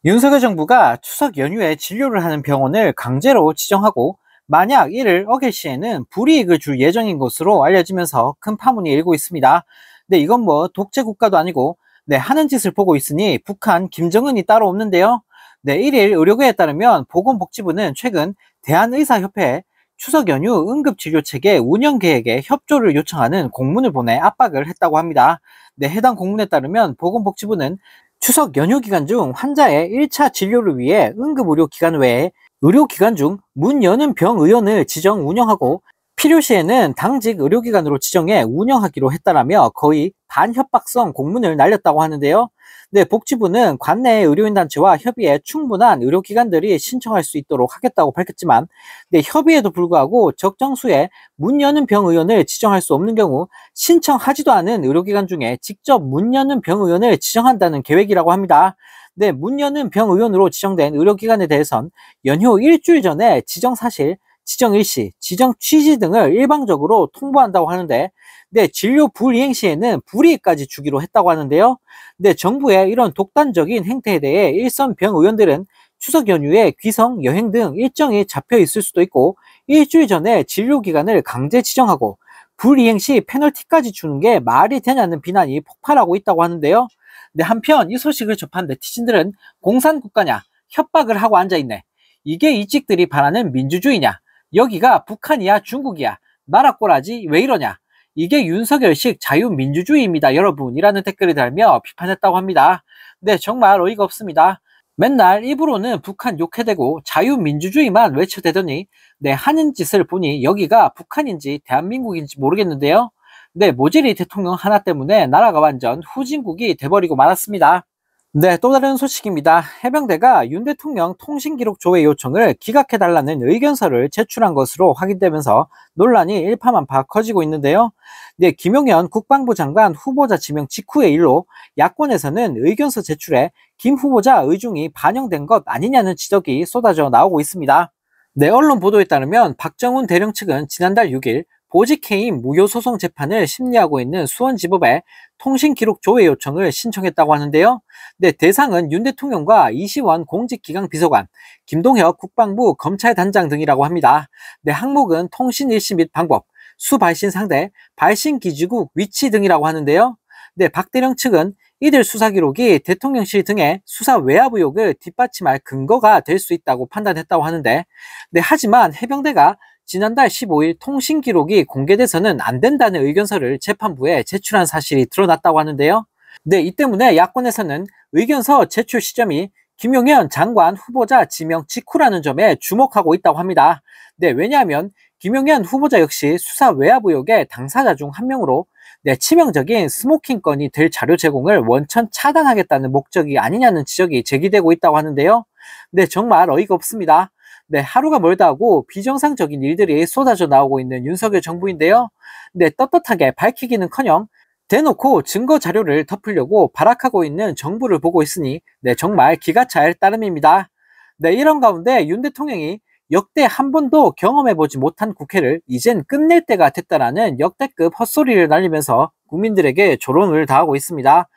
윤석열 정부가 추석 연휴에 진료를 하는 병원을 강제로 지정하고 만약 이를 어길 시에는 불이익을 줄 예정인 것으로 알려지면서 큰 파문이 일고 있습니다. 네, 이건 뭐 독재 국가도 아니고 네, 하는 짓을 보고 있으니 북한 김정은이 따로 없는데요. 네, 1일 의료계에 따르면 보건복지부는 최근 대한의사협회에 추석 연휴 응급진료체계 운영 계획에 협조를 요청하는 공문을 보내 압박을 했다고 합니다. 네, 해당 공문에 따르면 보건복지부는 추석 연휴 기간 중 환자의 1차 진료를 위해 응급의료기관 외에 의료기관 중 문 여는 병의원을 지정 운영하고 필요시에는 당직 의료기관으로 지정해 운영하기로 했다라며 거의 반협박성 공문을 날렸다고 하는데요. 네, 복지부는 관내 의료인단체와 협의해 충분한 의료기관들이 신청할 수 있도록 하겠다고 밝혔지만 네, 협의에도 불구하고 적정수의 문 여는 병의원을 지정할 수 없는 경우 신청하지도 않은 의료기관 중에 직접 문 여는 병의원을 지정한다는 계획이라고 합니다. 네, 문 여는 병의원으로 지정된 의료기관에 대해선 연휴 일주일 전에 지정 사실, 지정 일시, 지정 취지 등을 일방적으로 통보한다고 하는데, 네, 진료 불이행 시에는 불이익까지 주기로 했다고 하는데요. 네, 정부의 이런 독단적인 행태에 대해 일선 병의원들은 추석 연휴에 귀성, 여행 등 일정이 잡혀 있을 수도 있고, 일주일 전에 진료기간을 강제 지정하고, 불이행 시 페널티까지 주는 게 말이 되냐는 비난이 폭발하고 있다고 하는데요. 근데 한편 이 소식을 접한 네티즌들은 공산국가냐, 협박을 하고 앉아있네. 이게 이찍들이 바라는 민주주의냐? 여기가 북한이야, 중국이야? 나라 꼬라지 왜 이러냐? 이게 윤석열식 자유민주주의입니다, 여러분이라는 댓글을 달며 비판했다고 합니다. 네, 정말 어이가 없습니다. 맨날 입으로는 북한 욕해대고 자유민주주의만 외쳐대더니 네, 하는 짓을 보니 여기가 북한인지 대한민국인지 모르겠는데요. 네, 모질이 대통령 하나 때문에 나라가 완전 후진국이 돼버리고 말았습니다. 네, 또 다른 소식입니다. 해병대가 윤 대통령 통신기록 조회 요청을 기각해달라는 의견서를 제출한 것으로 확인되면서 논란이 일파만파 커지고 있는데요. 네, 김용현 국방부 장관 후보자 지명 직후의 일로 야권에서는 의견서 제출에 김 후보자 의중이 반영된 것 아니냐는 지적이 쏟아져 나오고 있습니다. 네, 언론 보도에 따르면 박정훈 대령 측은 지난달 6일 보직해임 무효소송 재판을 심리하고 있는 수원지법에 통신기록 조회 요청을 신청했다고 하는데요. 네, 대상은 윤 대통령과 이시원 공직기강 비서관, 김동혁 국방부 검찰단장 등이라고 합니다. 네, 항목은 통신 일시 및 방법, 수발신 상대, 발신 기지국 위치 등이라고 하는데요. 네, 박대령 측은 이들 수사 기록이 대통령실 등의 수사 외압 의혹을 뒷받침할 근거가 될 수 있다고 판단했다고 하는데, 네, 하지만 해병대가 지난달 15일 통신 기록이 공개돼서는 안 된다는 의견서를 재판부에 제출한 사실이 드러났다고 하는데요. 네, 이 때문에 야권에서는 의견서 제출 시점이 김용현 장관 후보자 지명 직후라는 점에 주목하고 있다고 합니다. 네, 왜냐하면 김용현 후보자 역시 수사 외압 의혹의 당사자 중 한 명으로 네, 치명적인 스모킹 건이 될 자료 제공을 원천 차단하겠다는 목적이 아니냐는 지적이 제기되고 있다고 하는데요. 네, 정말 어이가 없습니다. 네, 하루가 멀다 하고 비정상적인 일들이 쏟아져 나오고 있는 윤석열 정부인데요. 네, 떳떳하게 밝히기는커녕 대놓고 증거 자료를 덮으려고 발악하고 있는 정부를 보고 있으니 네, 정말 기가 찰 따름입니다. 네, 이런 가운데 윤 대통령이 역대 한 번도 경험해보지 못한 국회를 이젠 끝낼 때가 됐다라는 역대급 헛소리를 날리면서 국민들에게 조롱을 당하고 있습니다.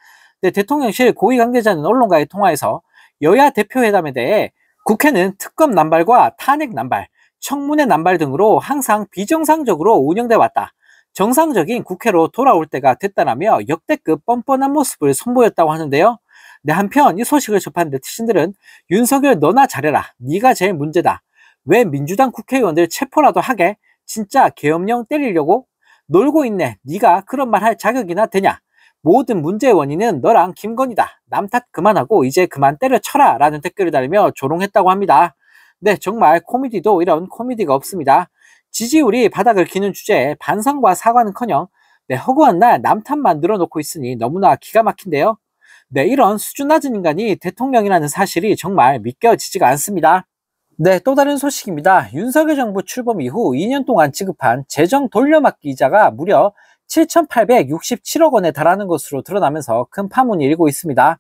네, 대통령실 고위 관계자는 언론과의 통화에서 여야 대표회담에 대해 국회는 특검 남발과 탄핵 남발, 청문회 남발 등으로 항상 비정상적으로 운영돼 왔다. 정상적인 국회로 돌아올 때가 됐다라며 역대급 뻔뻔한 모습을 선보였다고 하는데요. 네, 한편 이 소식을 접한 네티즌들은 윤석열 너나 잘해라. 네가 제일 문제다. 왜 민주당 국회의원들 체포라도 하게? 진짜 계엄령 때리려고? 놀고 있네. 네가 그런 말 할 자격이나 되냐? 모든 문제의 원인은 너랑 김건희다. 남 탓 그만하고 이제 그만 때려쳐라 라는 댓글을 달며 조롱했다고 합니다. 네, 정말 코미디도 이런 코미디가 없습니다. 지지율이 바닥을 기는 주제에 반성과 사과는커녕 네, 허구한 날 남 탓만 늘어놓고 있으니 너무나 기가 막힌데요. 네, 이런 수준 낮은 인간이 대통령이라는 사실이 정말 믿겨지지가 않습니다. 네, 또 다른 소식입니다. 윤석열 정부 출범 이후 2년 동안 지급한 재정 돌려막기 이자가 무려 7,867억 원에 달하는 것으로 드러나면서 큰 파문이 일고 있습니다.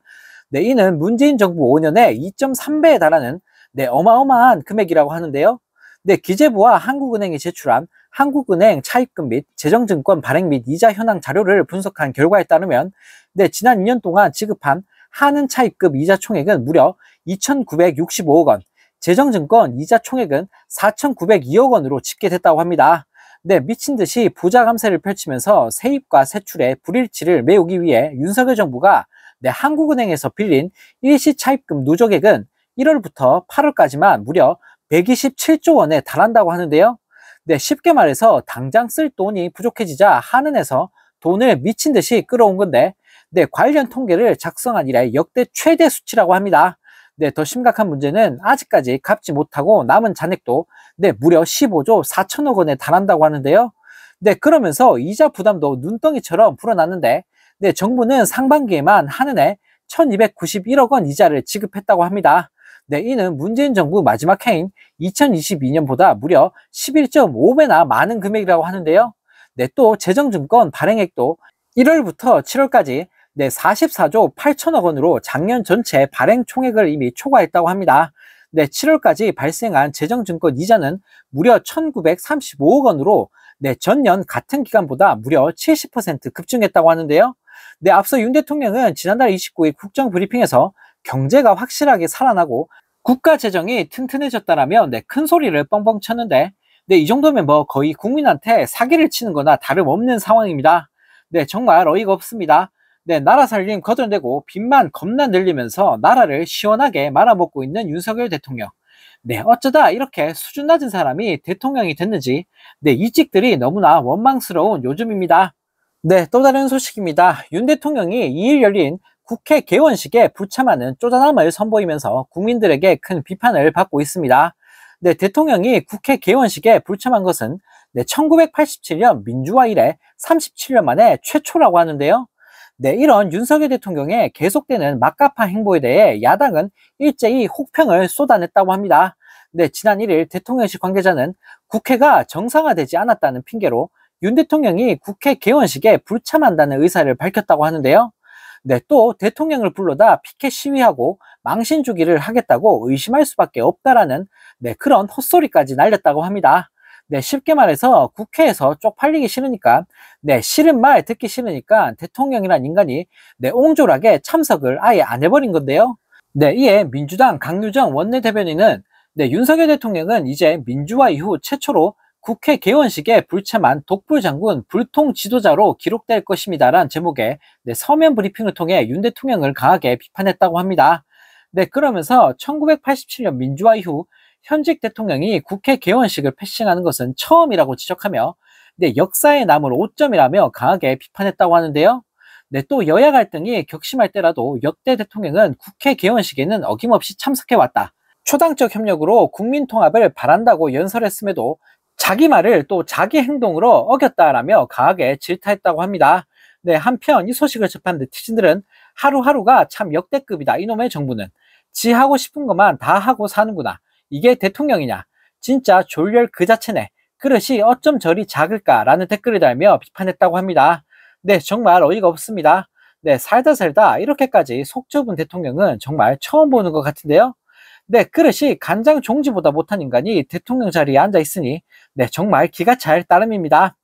네, 이는 문재인 정부 5년에 2.3배에 달하는 네, 어마어마한 금액이라고 하는데요. 네, 기재부와 한국은행이 제출한 한국은행 차입금 및 재정증권 발행 및 이자 현황 자료를 분석한 결과에 따르면 네, 지난 2년 동안 지급한 하는 차입금 이자 총액은 무려 2,965억 원, 재정증권 이자 총액은 4,902억 원으로 집계됐다고 합니다. 네, 미친 듯이 부자 감세를 펼치면서 세입과 세출의 불일치를 메우기 위해 윤석열 정부가 한국은행에서 빌린 일시 차입금 누적액은 1월부터 8월까지만 무려 127조 원에 달한다고 하는데요. 네, 쉽게 말해서 당장 쓸 돈이 부족해지자 한은에서 돈을 미친 듯이 끌어온 건데, 네, 관련 통계를 작성한 이래 역대 최대 수치라고 합니다. 네, 더 심각한 문제는 아직까지 갚지 못하고 남은 잔액도 무려 15조 4천억 원에 달한다고 하는데요. 네, 그러면서 이자 부담도 눈덩이처럼 불어났는데, 네, 정부는 상반기에만 한은에 1,291억 원 이자를 지급했다고 합니다. 네, 이는 문재인 정부 마지막 해인 2022년보다 무려 11.5배나 많은 금액이라고 하는데요. 네, 또 재정증권 발행액도 1월부터 7월까지 44조 8천억 원으로 작년 전체 발행 총액을 이미 초과했다고 합니다. 네, 7월까지 발생한 재정증권 이자는 무려 1,935억 원으로 전년 같은 기간보다 무려 70% 급증했다고 하는데요. 네, 앞서 윤 대통령은 지난달 29일 국정브리핑에서 경제가 확실하게 살아나고 국가 재정이 튼튼해졌다라며 큰 소리를 뻥뻥 쳤는데, 이 정도면 뭐 거의 국민한테 사기를 치는 거나 다름없는 상황입니다. 네, 정말 어이가 없습니다. 네, 나라 살림 거들내고 빚만 겁나 늘리면서 나라를 시원하게 말아먹고 있는 윤석열 대통령. 네, 어쩌다 이렇게 수준 낮은 사람이 대통령이 됐는지, 이직들이 너무나 원망스러운 요즘입니다. 네, 또 다른 소식입니다. 윤 대통령이 2일 열린 국회 개원식에 불참하는 쪼잔함을 선보이면서 국민들에게 큰 비판을 받고 있습니다. 네, 대통령이 국회 개원식에 불참한 것은 1987년 민주화 이래 37년 만에 최초라고 하는데요. 네, 이런 윤석열 대통령의 계속되는 막가파 행보에 대해 야당은 일제히 혹평을 쏟아냈다고 합니다. 네, 지난 1일 대통령실 관계자는 국회가 정상화되지 않았다는 핑계로 윤 대통령이 국회 개원식에 불참한다는 의사를 밝혔다고 하는데요. 네, 또 대통령을 불러다 피켓 시위하고 망신 주기를 하겠다고 의심할 수밖에 없다라는 그런 헛소리까지 날렸다고 합니다. 네, 쉽게 말해서 국회에서 쪽팔리기 싫으니까, 싫은 말 듣기 싫으니까 대통령이란 인간이 옹졸하게 참석을 아예 안 해버린 건데요. 네, 이에 민주당 강유정 원내대변인은 윤석열 대통령은 이제 민주화 이후 최초로 국회 개원식에 불참한 독불장군 불통 지도자로 기록될 것입니다 라는 제목의 서면 브리핑을 통해 윤 대통령을 강하게 비판했다고 합니다. 네, 그러면서 1987년 민주화 이후 현직 대통령이 국회 개원식을 패싱하는 것은 처음이라고 지적하며 역사에 남을 오점이라며 강하게 비판했다고 하는데요. 네, 또 여야 갈등이 격심할 때라도 역대 대통령은 국회 개원식에는 어김없이 참석해왔다. 초당적 협력으로 국민 통합을 바란다고 연설했음에도 자기 말을 또 자기 행동으로 어겼다라며 강하게 질타했다고 합니다. 네, 한편 이 소식을 접한 네티즌들은 하루하루가 참 역대급이다. 이놈의 정부는 지 하고 싶은 것만 다 하고 사는구나. 이게 대통령이냐? 진짜 졸렬 그 자체네. 그릇이 어쩜 저리 작을까라는 댓글을 달며 비판했다고 합니다. 네, 정말 어이가 없습니다. 네, 살다 이렇게까지 속 좁은 대통령은 정말 처음 보는 것 같은데요. 네, 그릇이 간장 종지보다 못한 인간이 대통령 자리에 앉아 있으니 정말 기가 찰 따름입니다.